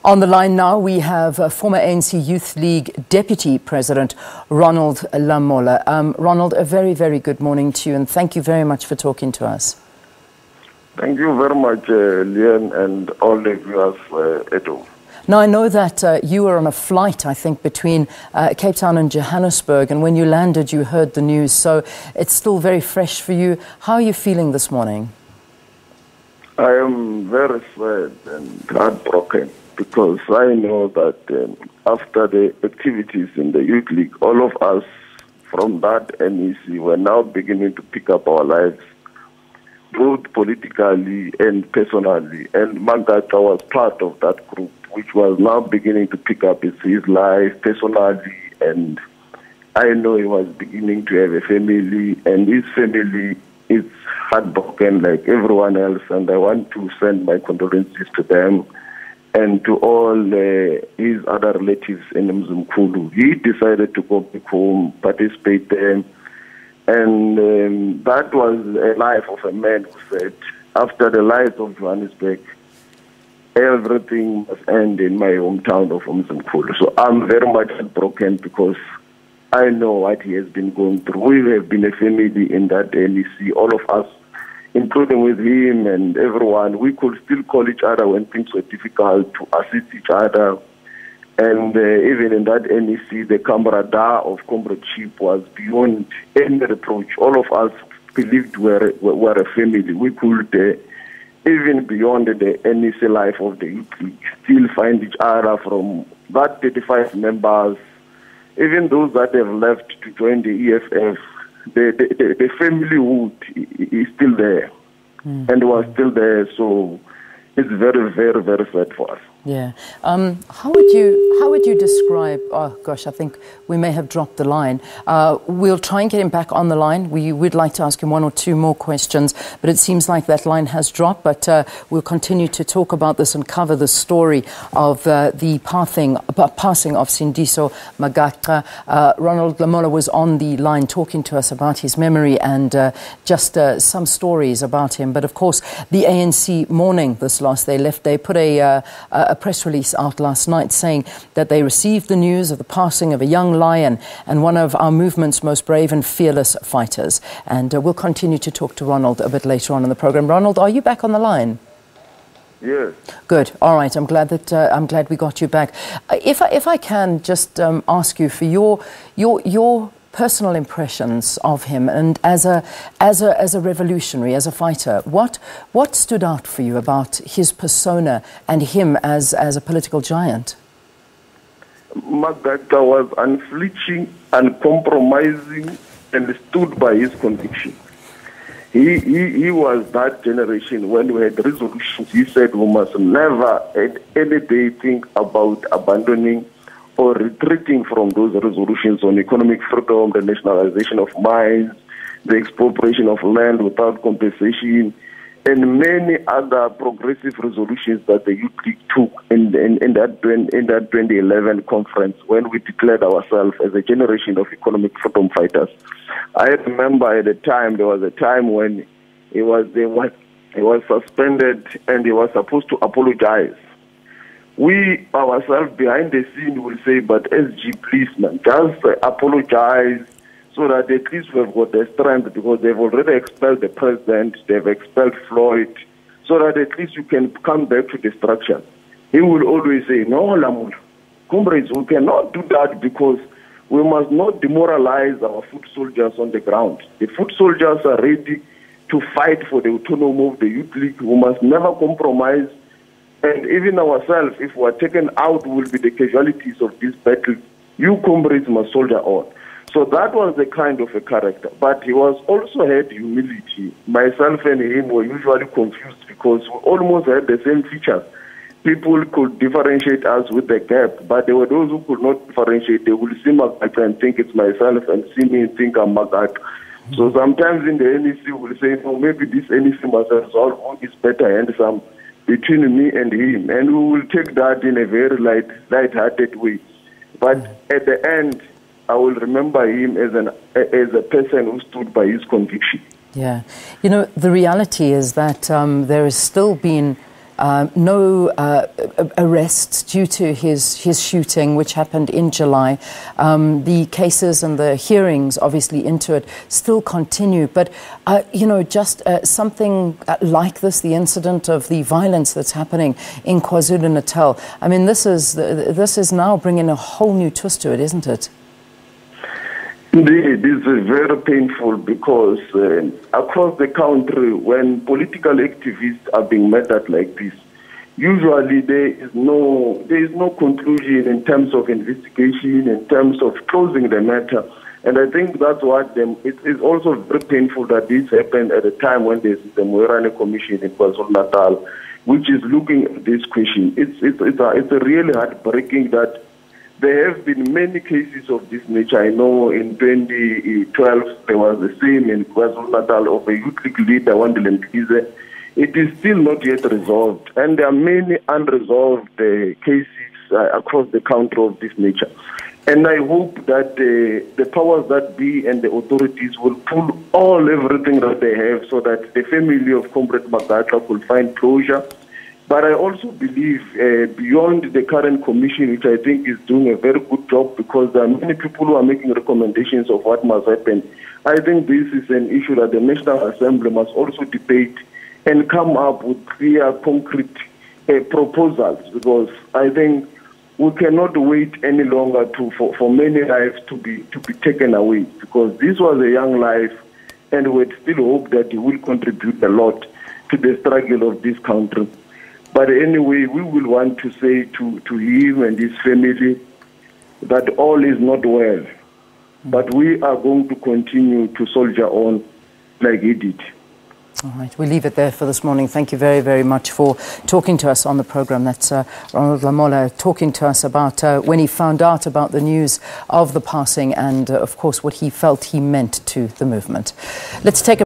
On the line now, we have former ANC Youth League Deputy President Ronald Lamola. Ronald, a very, very good morning to you, and thank you very much for talking to us. Thank you very much, Leon, and all the viewers at home. Now, I know that you were on a flight, I think, between Cape Town and Johannesburg, and when you landed, you heard the news, so it's still very fresh for you. How are you feeling this morning? I am very sad and heartbroken because I know that after the activities in the Youth League, all of us from that NEC were now beginning to pick up our lives, both politically and personally. And Magaqa was part of that group, which was now beginning to pick up his life personally. And I know he was beginning to have a family, and his family is heartbroken like everyone else. And I want to send my condolences to them and to all his other relatives in Mzimkhulu. He decided to go back home, participate there. And that was a life of a man who said, after the lives of Johannesburg, everything must end in my hometown of Mzimkhulu. So I'm very much broken because I know what he has been going through. We have been a family in that NEC, all of us, including with him and everyone. We could still call each other when things were difficult, to assist each other. And even in that NEC, the camaraderie of comradeship was beyond any reproach. All of us believed we're a family. We could, even beyond the NEC life of the Youth League, still find each other from that 35 members, even those that have left to join the EFF. The familyhood is still there and was still there. So it's very, very, very sad for us. Yeah. How would you describe? Oh gosh, I think we may have dropped the line. We'll try and get him back on the line. We would like to ask him one or two more questions, but it seems like that line has dropped. But we'll continue to talk about this and cover the story of the passing of Sindiso Magaqa. Ronald Lamola was on the line talking to us about his memory and just some stories about him. But of course, the ANC mourning this loss. They put a press release out last night saying that they received the news of the passing of a young lion and one of our movement's most brave and fearless fighters. And we'll continue to talk to Ronald a bit later on in the program. Ronald, are you back on the line? Yes. Good. All right. I'm glad we got you back. If I can just ask you for your personal impressions of him, and as a revolutionary, as a fighter, what stood out for you about his persona and him as a political giant? Magaqa was unflinching, uncompromising, and stood by his conviction. He was that generation when we had resolutions. He said we must never at any day think about abandoning or retreating from those resolutions on economic freedom, the nationalization of mines, the expropriation of land without compensation, and many other progressive resolutions that the Youth League took in that 2011 conference when we declared ourselves as a generation of economic freedom fighters. I remember at the time, there was a time when he was suspended and he was supposed to apologize. We ourselves behind the scene will say, but SG, please, man, just apologize so that at least we've got the strength, because they've already expelled the president, they've expelled Floyd, so that at least you can come back to destruction. He will always say, no, Lamola, comrades, we cannot do that because we must not demoralize our foot soldiers on the ground. The foot soldiers are ready to fight for the autonomy of the Youth League. We must never compromise. And even ourselves, if we are taken out, will be the casualties of this battle. You comrades must soldier on. So that was the kind of a character. But he was also had humility. Myself and him were usually confused because we almost had the same features. People could differentiate us with the gap, but there were those who could not differentiate. They will see Magaqa and think it's myself, and see me and think I'm Magaqa. So sometimes in the NEC we will say, no, maybe this NEC must resolve who is better and some between me and him, and we will take that in a very light-hearted way. But at the end, I will remember him as a person who stood by his conviction. Yeah. You know, the reality is that there has still been no arrests due to his shooting, which happened in July. The cases and the hearings, obviously, into it still continue. But, just something like this, the incident of the violence that's happening in KwaZulu-Natal, I mean, this is now bringing a whole new twist to it, isn't it? Indeed, it's very painful because across the country, when political activists are being murdered like this, usually there is no conclusion in terms of investigation, in terms of closing the matter. And I think that's what it is also very painful that this happened at a time when there's the Moerane Commission in KwaZulu-Natal, which is looking at this question. It's really heartbreaking that there have been many cases of this nature. I know in 2012 there was the same in KwaZulu-Natal of a youth league leader, Wandile Mkhize. It is still not yet resolved, and there are many unresolved cases across the country of this nature. And I hope that the powers that be and the authorities will pull everything that they have so that the family of Comrade Magaqa will find closure. But I also believe beyond the current commission, which I think is doing a very good job because there are many people who are making recommendations of what must happen, I think this is an issue that the National Assembly must also debate and come up with clear, concrete proposals, because I think we cannot wait any longer for many lives to be taken away, because this was a young life, and we still hope that it will contribute a lot to the struggle of this country. But anyway, we will want to say to him and his family that all is not well, but we are going to continue to soldier on like he did. All right, we leave it there for this morning. Thank you very, very much for talking to us on the programme. That's Ronald Lamola talking to us about when he found out about the news of the passing and, of course, what he felt he meant to the movement. Let's take a